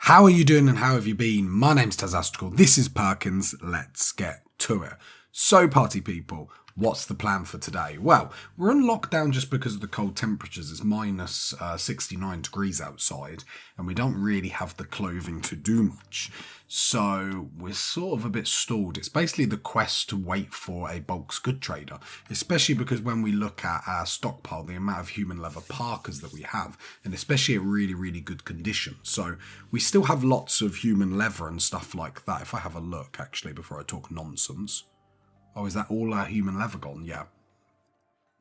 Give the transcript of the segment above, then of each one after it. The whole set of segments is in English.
How are you doing and how have you been? My name's Tazastical. This is Perkins. Let's get to it. So, party people, what's the plan for today? Well, we're on lockdown just because of the cold temperatures. It's minus 69 degrees outside and we don't really have the clothing to do much. So we're sort of a bit stalled. It's basically the quest to wait for a bulk goods trader, especially because when we look at our stockpile, the amount of human leather parkas that we have, and especially at really, really good condition. So we still have lots of human leather and stuff like that. If I have a look, actually, before I talk nonsense. Oh, is that all our human leather gone? Yeah.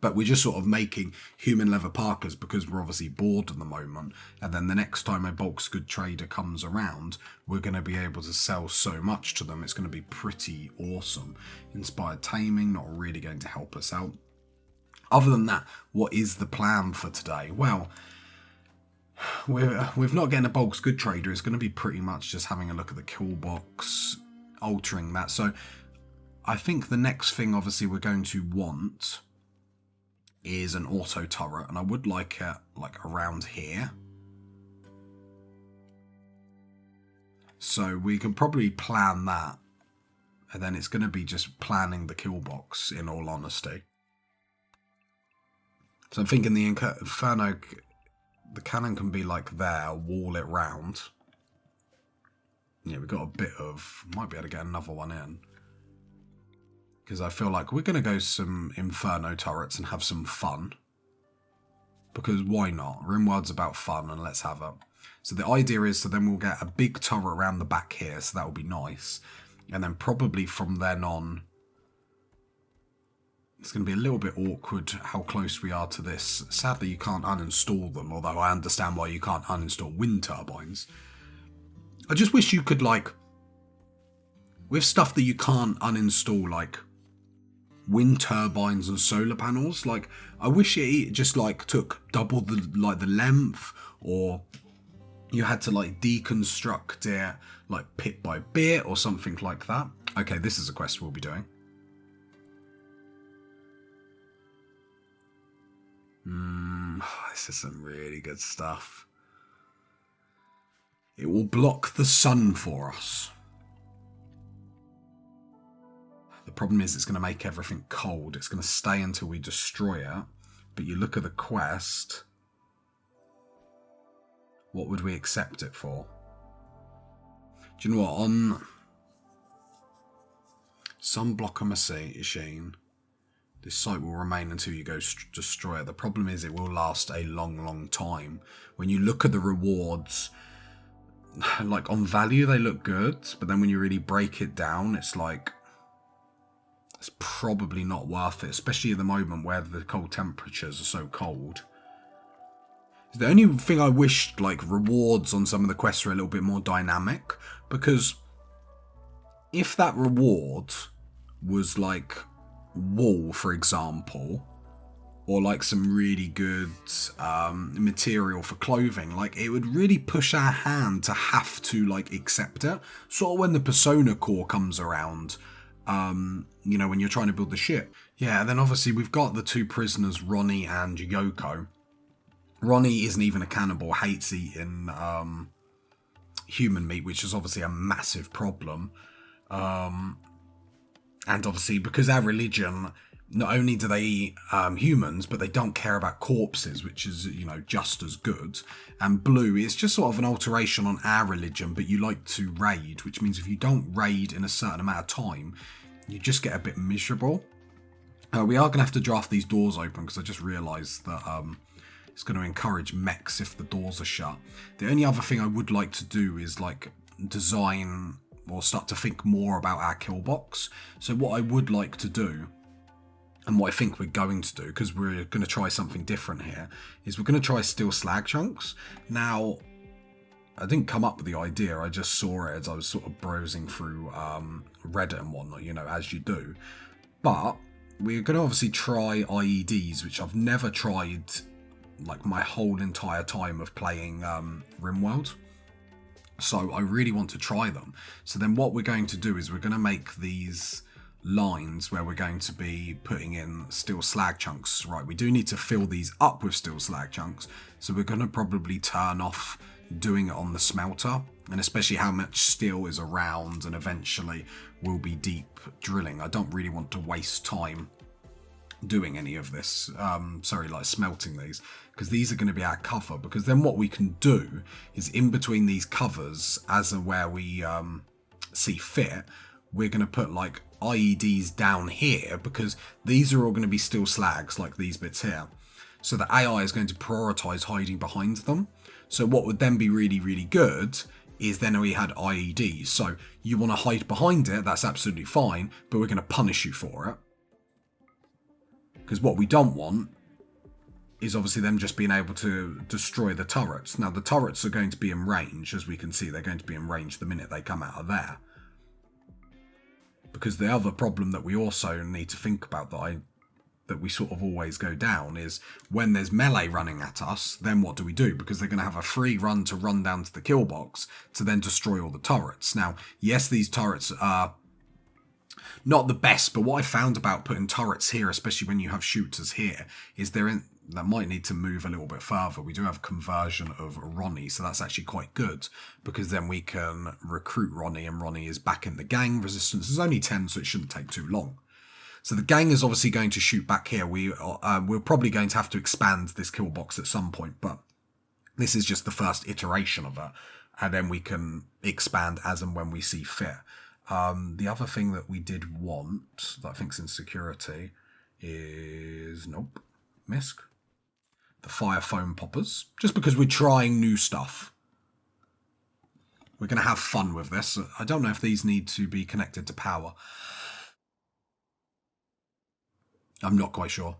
But we're just sort of making human leather parkas because we're obviously bored at the moment. And then the next time a bulk goods trader comes around, we're going to be able to sell so much to them. It's going to be pretty awesome. Inspired taming, not really going to help us out. Other than that, what is the plan for today? Well, with not getting a bulk goods trader, it's going to be pretty much just having a look at the kill box, altering that. So I think the next thing obviously we're going to want is an auto turret, and I would like it like around here. So we can probably plan that, and then it's going to be just planning the kill box in all honesty. So I'm thinking the Inferno, the cannon can be like there, wall it round. Yeah, we've got a bit of, might be able to get another one in. Because I feel like we're going to go some Inferno turrets and have some fun. Because why not? Rimworld's about fun and let's have it. So the idea is, so then we'll get a big turret around the back here, so that will be nice. And then probably from then on, it's going to be a little bit awkward how close we are to this. Sadly, you can't uninstall them, although I understand why you can't uninstall wind turbines. I just wish you could, like, with stuff that you can't uninstall, like wind turbines and solar panels, like I wish it just like took double the length, or you had to like deconstruct it like bit by bit or something like that. Okay, this is a quest we'll be doing. This is some really good stuff. It will block the sun for us. The problem is it's going to make everything cold. It's going to stay until we destroy it. But you look at the quest. What would we accept it for? Do you know what? On Sunblocker machine, this site will remain until you go destroy it. The problem is it will last a long, long time. When you look at the rewards, like on value, they look good. But then when you really break it down, it's like, it's probably not worth it, especially at the moment where the cold temperatures are so cold. The only thing I wish, like, rewards on some of the quests are a little bit more dynamic, because if that reward was like wool, for example, or like some really good material for clothing, like it would really push our hand to have to like accept it. Sort of when the Persona core comes around. You know, when you're trying to build the ship. Yeah, and then obviously we've got the two prisoners, Ronnie and Yoko. Ronnie isn't even a cannibal, hates eating human meat, which is obviously a massive problem. And obviously because our religion, not only do they eat humans, but they don't care about corpses, which is, you know, just as good. And Blue is just sort of an alteration on our religion, but you like to raid, which means if you don't raid in a certain amount of time, you just get a bit miserable. We are going to have to draft these doors open because I just realised that it's going to encourage mechs if the doors are shut. The only other thing I would like to do is like design or start to think more about our kill box. So what I would like to do, and what I think we're going to do, because we're going to try something different here, is we're going to try steel slag chunks. Now, I didn't come up with the idea, I just saw it as I was sort of browsing through Reddit and whatnot, you know, as you do. But we're going to obviously try IEDs, which I've never tried like my whole entire time of playing Rimworld. So I really want to try them. So then what we're going to do is we're going to make these lines where we're going to be putting in steel slag chunks. Right, we do need to fill these up with steel slag chunks, so we're going to probably turn off doing it on the smelter And especially how much steel is around and eventually will be deep drilling. I don't really want to waste time doing any of this, like smelting these, because these are going to be our cover, because then what we can do is in between these covers, as and where we see fit, we're going to put like IEDs down here, because these are all going to be steel slags like these bits here. So the AI is going to prioritize hiding behind them. So what would then be really, really good is then we had IEDs. So you want to hide behind it, that's absolutely fine, but we're going to punish you for it. Because what we don't want is obviously them just being able to destroy the turrets. Now, the turrets are going to be in range. As we can see, they're going to be in range the minute they come out of there. Because the other problem that we also need to think about that we sort of always go down is when there's melee running at us, then what do we do? Because they're going to have a free run to run down to the kill box to then destroy all the turrets. Now, yes, these turrets are not the best, but what I found about putting turrets here, especially when you have shooters here, is that might need to move a little bit further. We do have conversion of Ronnie, so that's actually quite good, because then we can recruit Ronnie, and Ronnie is back in the gang. Resistance is only 10, so it shouldn't take too long. So the gang is obviously going to shoot back here. We're probably going to have to expand this kill box at some point, but this is just the first iteration of it, and then we can expand as and when we see fit. The other thing that we did want, that I think's in security, is misc. The fire foam poppers, just because we're trying new stuff. We're going to have fun with this. I don't know if these need to be connected to power. I'm not quite sure.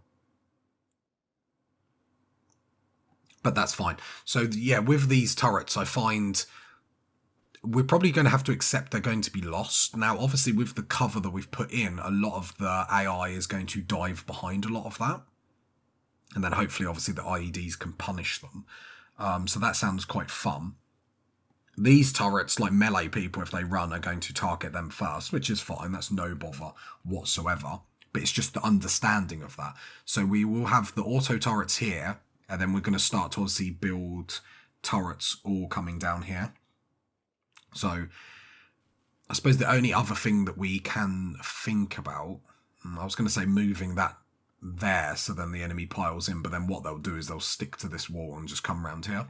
But that's fine. So yeah, with these turrets, I find we're probably going to have to accept they're going to be lost. Now, obviously, with the cover that we've put in, a lot of the AI is going to dive behind a lot of that. And then hopefully, obviously, the IEDs can punish them. So that sounds quite fun. These turrets, like melee people, if they run, are going to target them first, which is fine. That's no bother whatsoever. But it's just the understanding of that. So we will have the auto turrets here, and then we're going to start to obviously build turrets all coming down here. So I suppose the only other thing that we can think about, I was going to say moving that there so then the enemy piles in, but then what they'll do is they'll stick to this wall and just come around here.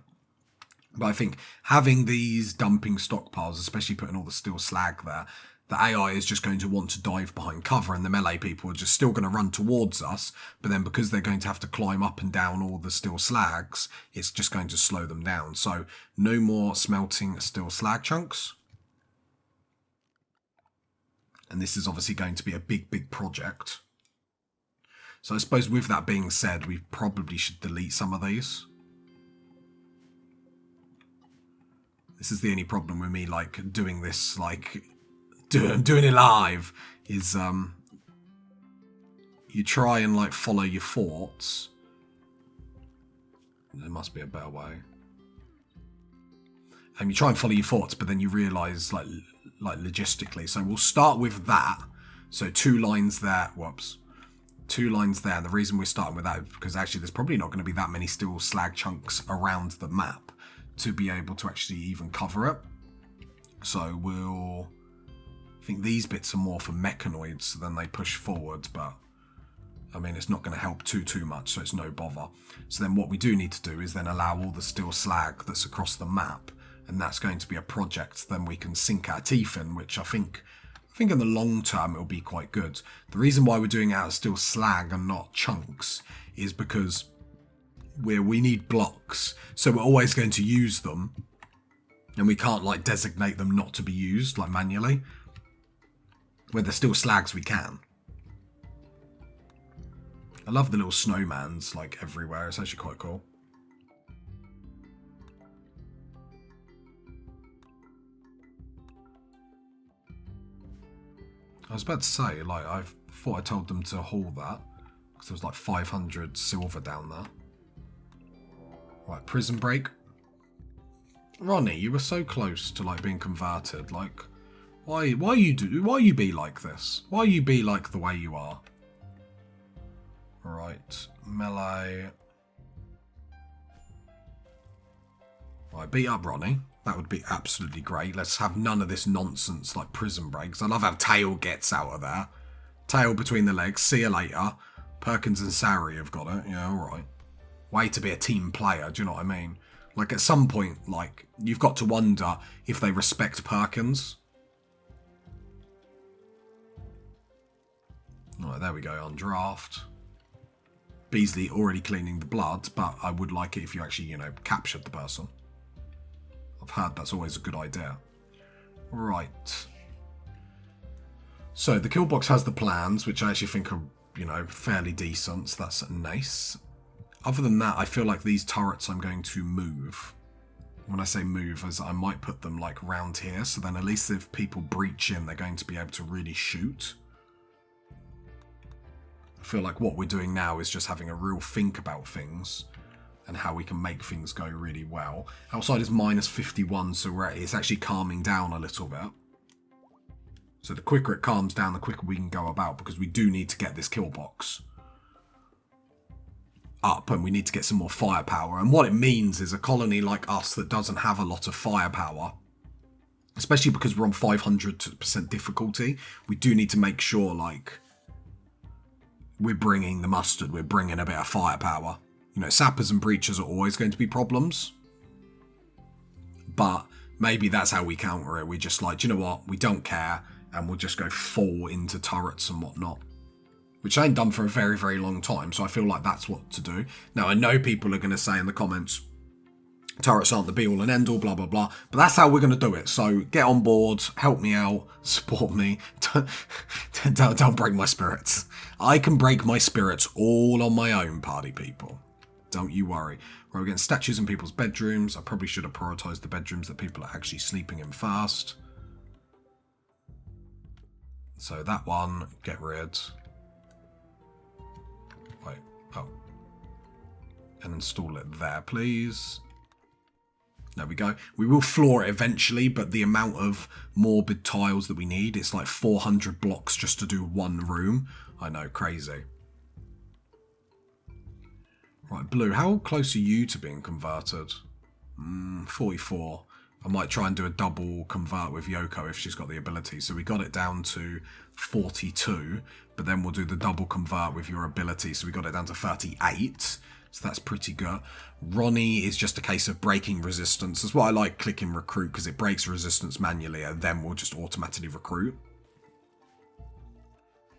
But I think having these dumping stockpiles, especially putting all the steel slag there, the AI is just going to want to dive behind cover, and the melee people are just still going to run towards us, but then because they're going to have to climb up and down all the steel slags, it's just going to slow them down. So no more smelting steel slag chunks. And this is obviously going to be a big, big project. So I suppose with that being said, we probably should delete some of these. This is the only problem with me, like, doing this, like, doing it live, is you try and, like, follow your thoughts. There must be a better way. And you try and follow your thoughts, but then you realise, like logistically. So we'll start with that. So 2 lines there. Whoops. 2 lines there. And the reason we're starting with that is because actually there's probably not going to be that many steel slag chunks around the map to be able to actually even cover it. So we'll... I think these bits are more for mechanoids, so then they push forward, but I mean, it's not going to help too much, so it's no bother. So then what we do need to do is then allow all the steel slag that's across the map, and that's going to be a project then we can sink our teeth in, which I think in the long term it'll be quite good. The reason why we're doing it out of steel slag and not chunks is because we need blocks, so we're always going to use them, and we can't like designate them not to be used like manually. Where they're still slags, we can. I love the little snowmans like everywhere. It's actually quite cool. I was about to say, like, I thought I told them to haul that because there was like 500 silver down there. Right, prison break. Ronnie, you were so close to like being converted. Like, why you be like this? Why you be like the way you are? Right, melee. Right, beat up Ronnie. That would be absolutely great. Let's have none of this nonsense like prison breaks. I love how Tail gets out of there. Tail between the legs. See you later. Perkins and Sari have got it. Yeah, alright. Way to be a team player, do you know what I mean? Like, at some point, like, you've got to wonder if they respect Perkins. Alright, there we go, on draft. Beasley already cleaning the blood, but I would like it if you actually, you know, captured the person. I've heard that's always a good idea. Right. So, the kill box has the plans, which I actually think are, you know, fairly decent, so that's nice. Other than that, I feel like these turrets I'm going to move. When I say move, as I might put them like round here, so then at least if people breach in, they're going to be able to really shoot. I feel like what we're doing now is just having a real think about things and how we can make things go really well. Outside is minus 51, so it's actually calming down a little bit. So the quicker it calms down, the quicker we can go about, because we do need to get this kill box up, and we need to get some more firepower. And what it means is a colony like us that doesn't have a lot of firepower, especially because we're on 500% difficulty, we do need to make sure, like, we're bringing the mustard, we're bringing a bit of firepower. You know, sappers and breachers are always going to be problems, but maybe that's how we counter it. We just like, do you know what, we don't care, and we'll just go full into turrets and whatnot. Which I ain't done for a very, very long time, so I feel like that's what to do. Now, I know people are going to say in the comments, turrets aren't the be-all and end-all, blah, blah, blah, but that's how we're going to do it. So get on board, help me out, support me, don't break my spirits. I can break my spirits all on my own, party people. Don't you worry. Right, we're getting statues in people's bedrooms. I probably should have prioritised the bedrooms that people are actually sleeping in first. So that one, get rid. Wait, oh. And install it there, please. There we go. We will floor it eventually, but the amount of morbid tiles that we need, it's like 400 blocks just to do one room. I know, crazy. Right, Blue, how close are you to being converted? 44. I might try and do a double convert with Yoko if she's got the ability. So we got it down to 42, but then we'll do the double convert with your ability. So we got it down to 38. So that's pretty good. Ronnie is just a case of breaking resistance. That's why I like clicking recruit, because it breaks resistance manually and then we'll just automatically recruit.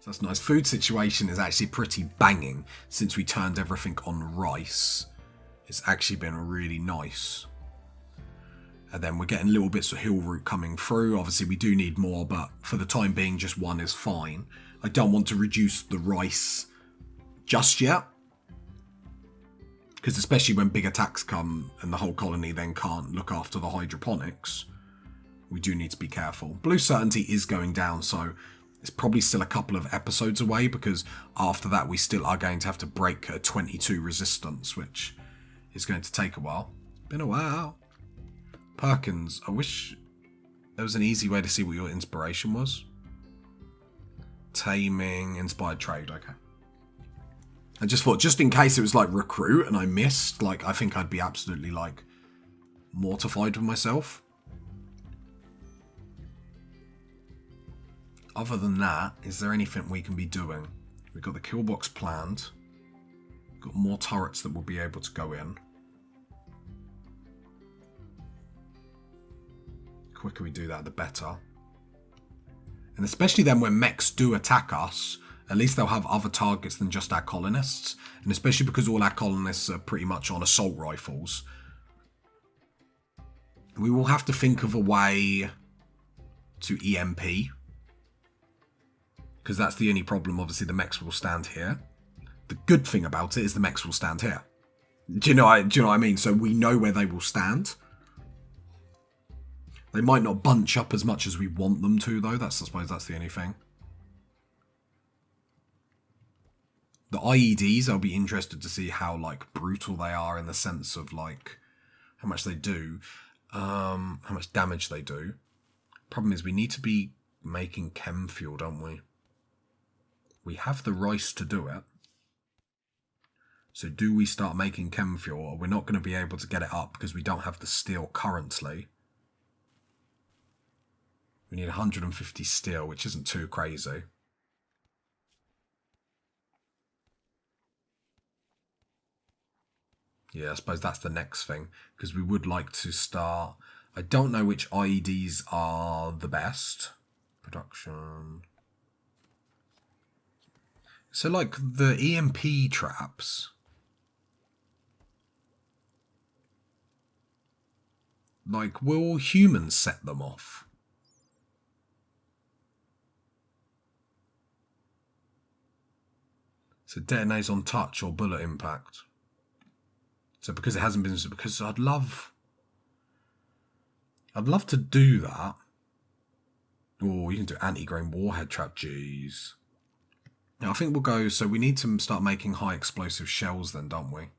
So that's nice. Food situation is actually pretty banging since we turned everything on rice. It's actually been really nice. And then we're getting little bits of hill root coming through. Obviously we do need more, but for the time being just one is fine. I don't want to reduce the rice just yet, because especially when big attacks come and the whole colony then can't look after the hydroponics, we do need to be careful. Blue certainty is going down, so it's probably still a couple of episodes away, because after that we still are going to have to break a 22 resistance, which is going to take a while. Been a while. Perkins, I wish there was an easy way to see what your inspiration was. Taming, inspired trade, okay. I just thought, just in case it was like recruit and I missed, like, I think I'd be absolutely, like, mortified with myself. Other than that, is there anything we can be doing? We've got the kill box planned. We've got more turrets that will be able to go in. The quicker we do that, the better. And especially then when mechs do attack us, at least they'll have other targets than just our colonists. And especially because all our colonists are pretty much on assault rifles, we will have to think of a way to EMP. Because that's the only problem. Obviously, the mechs will stand here. The good thing about it is the mechs will stand here. Do you know what I mean? So we know where they will stand. They might not bunch up as much as we want them to, though. I suppose that's the only thing. The IEDs, I'll be interested to see how, like, brutal they are in the sense of, like, how much they do, how much damage they do. Problem is, we need to be making chem fuel, don't we? We have the rice to do it. So do we start making chem fuel? Or we're not going to be able to get it up because we don't have the steel currently. We need 150 steel, which isn't too crazy. Yeah, I suppose that's the next thing, because we would like to start... I don't know which IEDs are the best. Production... So, like, the EMP traps... Like, will humans set them off? So detonates on touch or bullet impact. So because it hasn't been... Because I'd love to do that. Oh, you can do anti-grain warhead trap. Jeez. Now, I think we'll go... So we need to start making high explosive shells then, don't we?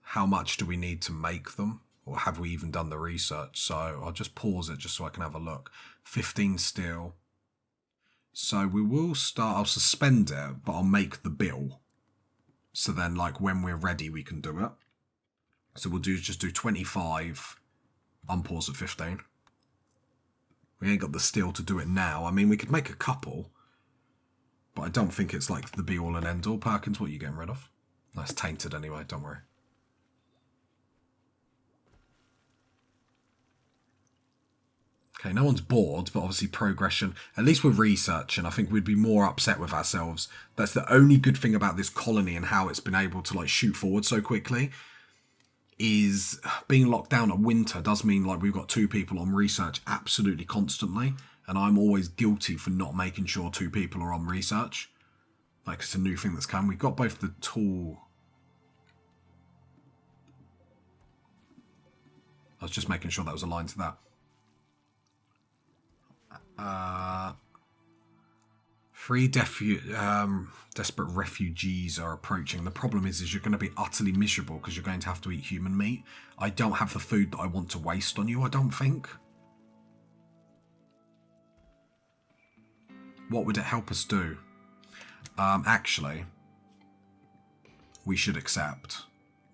How much do we need to make them? Or have we even done the research? So I'll just pause it just so I can have a look. 15 steel. So we will start... I'll suspend it, but I'll make the bill. So then, like, when we're ready, we can do it. So we'll just do 25. Unpause at 15. We ain't got the steel to do it now. I mean, we could make a couple. But I don't think it's, like, the be-all and end-all. Perkins, what are you getting rid of? That's tainted anyway, don't worry. Okay, no one's bored, but obviously progression, at least with research, and I think we'd be more upset with ourselves. That's the only good thing about this colony and how it's been able to, like, shoot forward so quickly, is being locked down at winter does mean, like, we've got 2 people on research absolutely constantly, and I'm always guilty for not making sure 2 people are on research. Like, it's a new thing that's come. We've got both the tool... I was just making sure that was aligned to that. Three desperate refugees are approaching. The problem is you're going to be utterly miserable because you're going to have to eat human meat. I don't have the food that I want to waste on you, I don't think. What would it help us do? Actually, we should accept.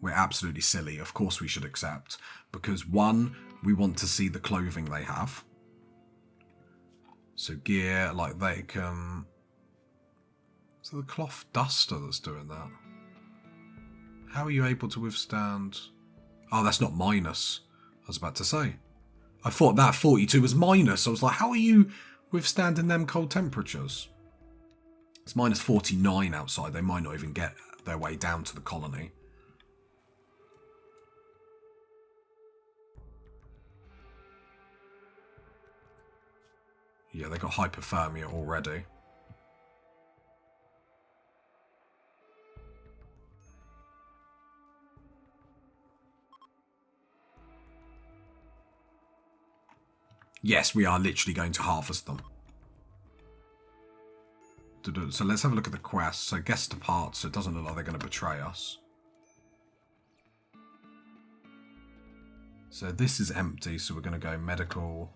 We're absolutely silly. Of course we should accept. Because 1, we want to see the clothing they have. So gear, like they can... Is it the cloth duster that's doing that? How are you able to withstand... Oh, that's not minus. I was about to say. I thought that 42 was minus. I was like, how are you withstanding them cold temperatures? It's minus 49 outside. They might not even get their way down to the colony. Yeah, they got hypothermia already. Yes, we are literally going to harvest them. So let's have a look at the quest. So guess depart, so it doesn't look like they're going to betray us. So this is empty, so we're going to go medical...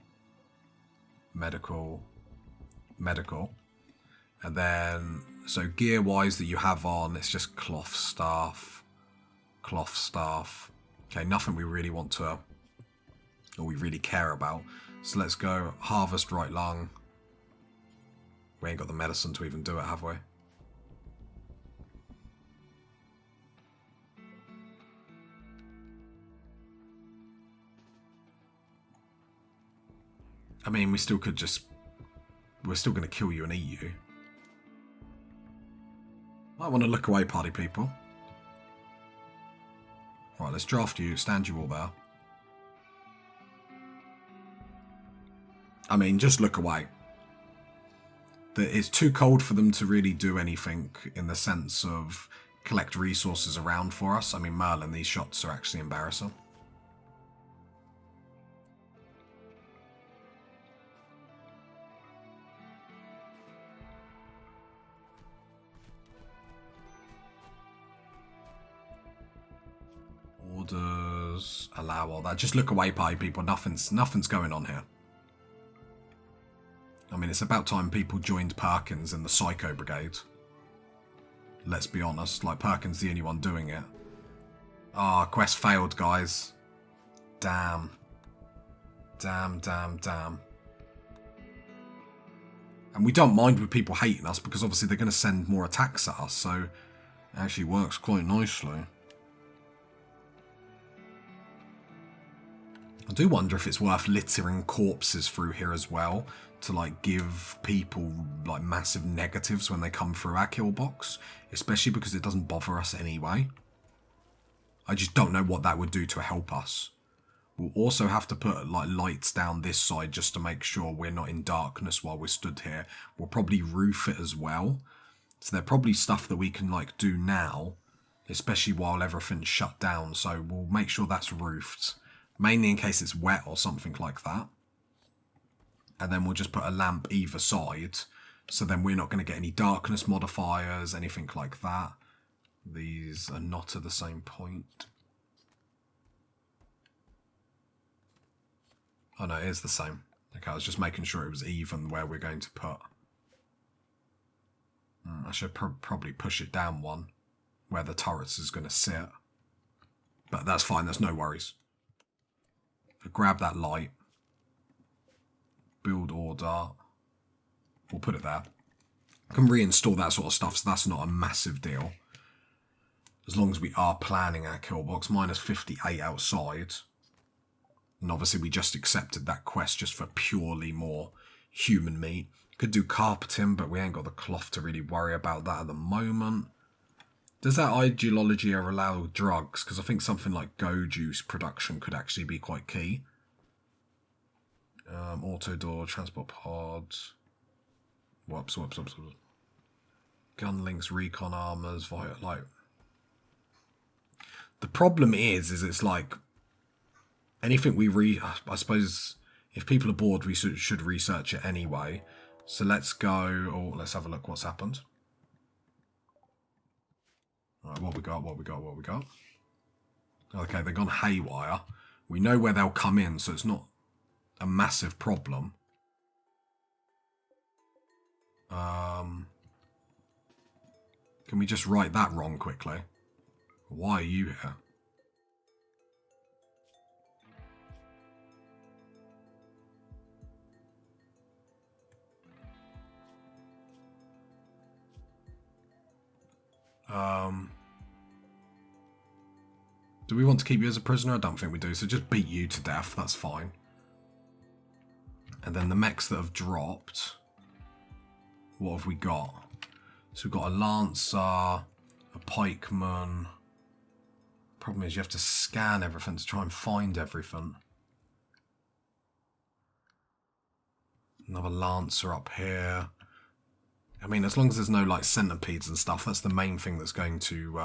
Medical. And then, so gear-wise that you have on, it's just cloth staff. Okay, nothing we really want to, or we really care about. So let's go harvest right lung. We ain't got the medicine to even do it, have we? I mean, we still could just... We're still going to kill you and eat you. Might want to look away, party people. Right, let's draft you. Stand you all there. I mean, just look away. It's too cold for them to really do anything in the sense of collect resources around for us. I mean, Merlin, these shots are actually embarrassing. Orders, allow all that. Just look away, party people. Nothing's going on here. I mean, it's about time people joined Perkins in the Psycho Brigade. Let's be honest, like, Perkins the only one doing it. Ah, quest failed, guys. Damn. And we don't mind with people hating us because obviously they're going to send more attacks at us, so it actually works quite nicely. I do wonder if it's worth littering corpses through here as well to like give people like massive negatives when they come through our kill box, especially because it doesn't bother us anyway. I just don't know what that would do to help us. We'll also have to put like lights down this side just to make sure we're not in darkness while we're stood here. We'll probably roof it as well. So they're probably stuff that we can like do now, especially while everything's shut down. So we'll make sure that's roofed, mainly in case it's wet or something like that. And then we'll just put a lamp either side. So then we're not going to get any darkness modifiers, anything like that. These are not at the same point. Oh no, it is the same. Okay, I was just making sure it was even where we're going to put. I should probably push it down one, where the turrets is going to sit. But that's fine, there's no worries. So grab that light. Build order. We'll put it there. I can reinstall that sort of stuff, so that's not a massive deal. As long as we are planning our kill box. Minus 58 outside. And obviously we just accepted that quest just for purely more human meat. Could do carpeting, but we ain't got the cloth to really worry about that at the moment. Does that ideology allow drugs? Because I think something like go juice production could actually be quite key. Auto door, transport pods. Whoops. Gun links, recon armors, like. The problem is it's like anything I suppose if people are bored, we should research it anyway. So let's go, let's have a look what's happened. All right, what we got? Okay, they've gone haywire. We know where they'll come in, so it's not a massive problem. Can we just write that wrong quickly? Why are you here? Do we want to keep you as a prisoner? I don't think we do, so just beat you to death, that's fine. And then the mechs that have dropped, what have we got? So we've got a lancer, a pikeman. Problem is you have to scan everything to try and find everything. Another lancer up here. I mean, as long as there's no like centipedes and stuff, that's the main thing that's going to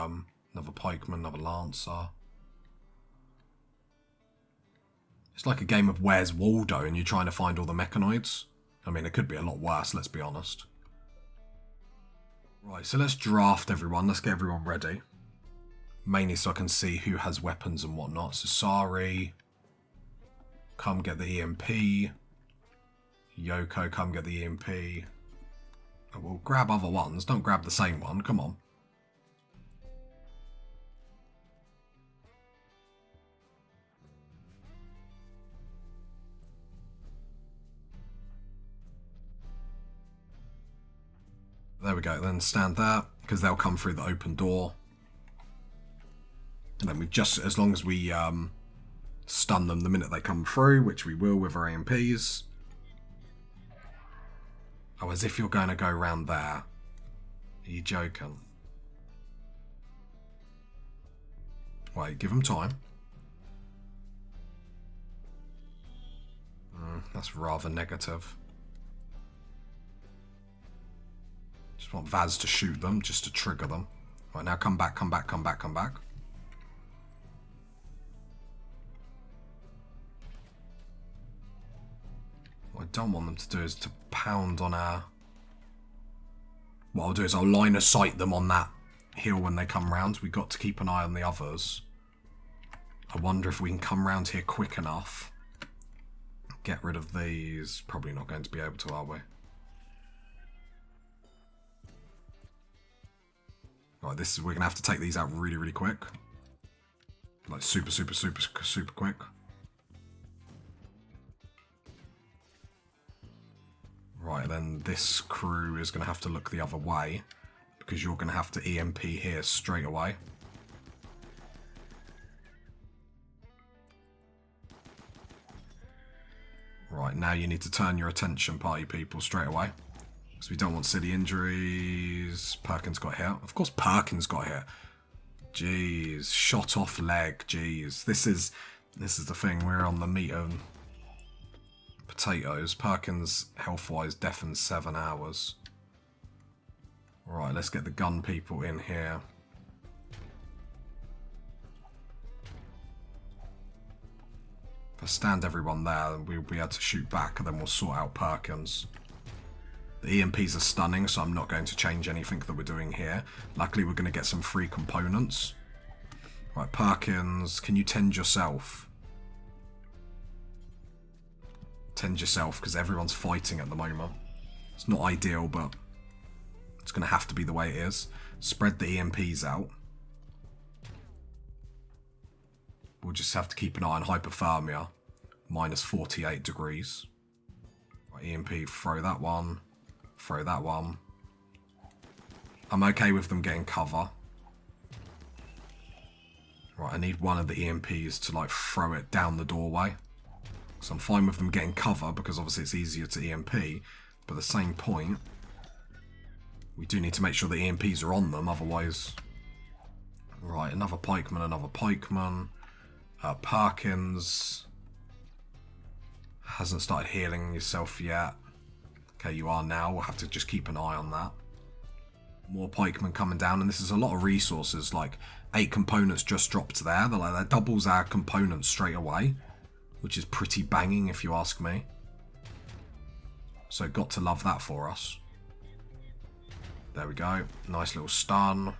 another pikeman, another lancer. It's like a game of Where's Waldo and you're trying to find all the mechanoids. I mean, it could be a lot worse, let's be honest. Right, so let's draft everyone. Let's get everyone ready. Mainly so I can see who has weapons and whatnot. So Sari, come get the EMP. Yoko, come get the EMP. Oh, we'll grab other ones. Don't grab the same one. Come on. There we go, then stand there, because they'll come through the open door. And then we just, as long as we stun them the minute they come through, which we will with our AMPs. Oh, as if you're going to go around there. Are you joking? Wait, give them time. That's rather negative. Just want Vaz to shoot them, just to trigger them. Right, now come back. What I don't want them to do is to pound on our... What I'll do is I'll line of sight them on that hill when they come round. We've got to keep an eye on the others. I wonder if we can come round here quick enough. Get rid of these. Probably not going to be able to, are we? Right, this is, we're going to have to take these out really, really quick. Like super quick. Right, Right, then this crew is going to have to look the other way, because you're going to have to EMP here straight away. Right, now you need to turn your attention, party people, straight away. Because we don't want city injuries. Perkins got hit. Of course Perkins got hit. Jeez, shot off leg, jeez. This is the thing, we're on the meat of potatoes. Perkins, health-wise, deafens 7 hours. Right, let's get the gun people in here. If I stand everyone there, then we'll be able to shoot back, and then we'll sort out Perkins. The EMPs are stunning, so I'm not going to change anything that we're doing here. Luckily, we're going to get some free components. Right, Perkins, can you tend yourself? Tend yourself, because everyone's fighting at the moment. It's not ideal, but it's going to have to be the way it is. Spread the EMPs out. We'll just have to keep an eye on hypothermia. Minus 48 degrees. Right, EMP, throw that one. Throw that one. I'm okay with them getting cover. Right, I need one of the EMPs to like throw it down the doorway. So I'm fine with them getting cover because obviously it's easier to EMP. But at the same point, we do need to make sure the EMPs are on them, otherwise... Right, another pikeman, another pikeman. Perkins. Hasn't started healing yourself yet. Okay, you are now. We'll have to just keep an eye on that. More pikemen coming down, and this is a lot of resources. Like 8 components just dropped there. That doubles our components straight away, which is pretty banging if you ask me. So got to love that for us. There we go. Nice little stun.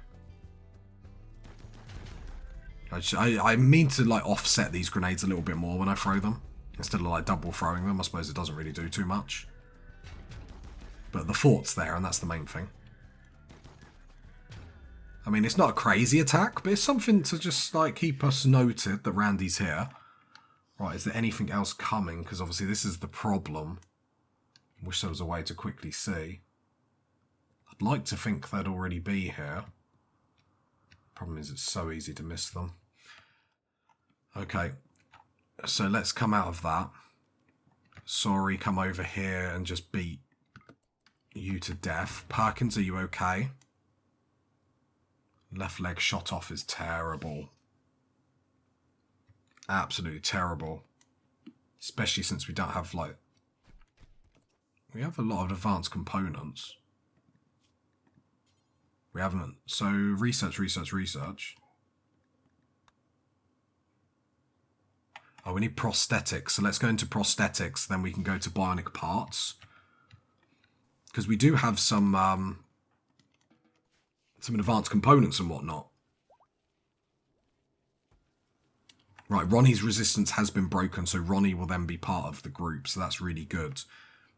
I mean to like offset these grenades a little bit more when I throw them, instead of like double throwing them. I suppose it doesn't really do too much. But the fort's there, and that's the main thing. I mean, it's not a crazy attack, but it's something to just like keep us noted that Randy's here. Right, is there anything else coming? Because obviously this is the problem. Wish there was a way to quickly see. I'd like to think they'd already be here. Problem is it's so easy to miss them. Okay, so let's come out of that. Sorry, come over here and just beat you to death. Perkins, are you okay? Left leg shot off is terrible. Absolutely terrible. Especially since we don't have like... We have a lot of advanced components. We haven't. So research. Oh, we need prosthetics. So let's go into prosthetics. Then we can go to bionic parts. Because we do have some advanced components and whatnot. Right, Ronnie's resistance has been broken. So Ronnie will then be part of the group. So that's really good.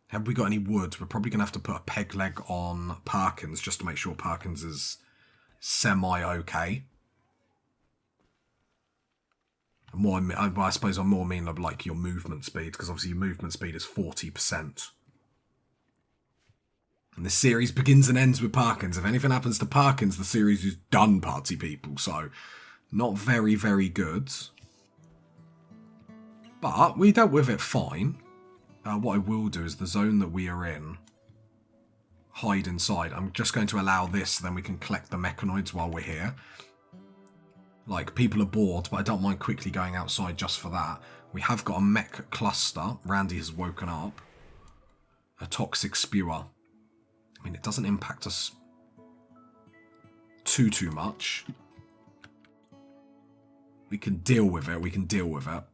Have we got any wood? We're probably going to have to put a peg leg on Perkins just to make sure Perkins is semi-okay. I suppose I'm more mean of like your movement speed, because obviously your movement speed is 40%. And the series begins and ends with Perkins. If anything happens to Perkins, the series is done, party people. So, not very, very good. But we dealt with it fine. What I will do is the zone that we are in, hide inside. I'm just going to allow this, so then we can collect the mechanoids while we're here. Like, people are bored, but I don't mind quickly going outside just for that. We have got a mech cluster. Randy has woken up. A toxic spewer. I mean, it doesn't impact us too much. We can deal with it.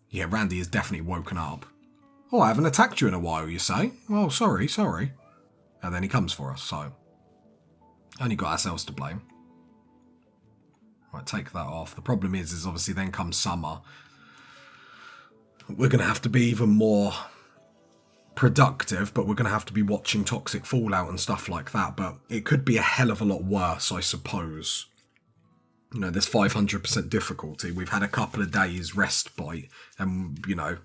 Yeah, Randy is definitely woken up. Oh, I haven't attacked you in a while, you say? Well, sorry. And then he comes for us, so... Only got ourselves to blame. Right, take that off. The problem is obviously then comes summer. We're going to have to be even more productive, but we're going to have to be watching Toxic Fallout and stuff like that. But it could be a hell of a lot worse, I suppose. You know, there's 500% difficulty. We've had a couple of days respite, and, you know...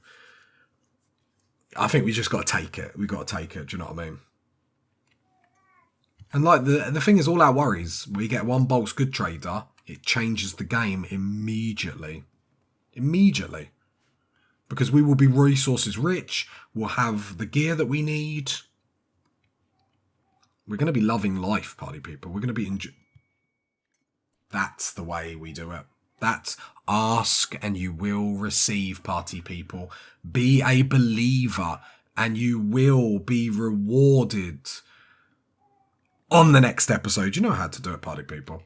I think we just got to take it. We got to take it. Do you know what I mean? And like the thing is, all our worries, we get one bulk's good trader, it changes the game immediately. Immediately. Because we will be resources rich, we'll have the gear that we need. We're going to be loving life, party people. We're going to be That's the way we do it. That's ask and you will receive, party people. Be a believer and you will be rewarded. On the next episode, you know how to do it, party people.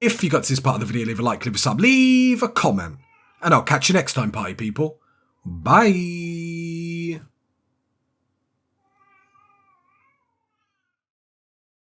If you got to this part of the video, leave a like, leave a sub, leave a comment. And I'll catch you next time, party people. Bye.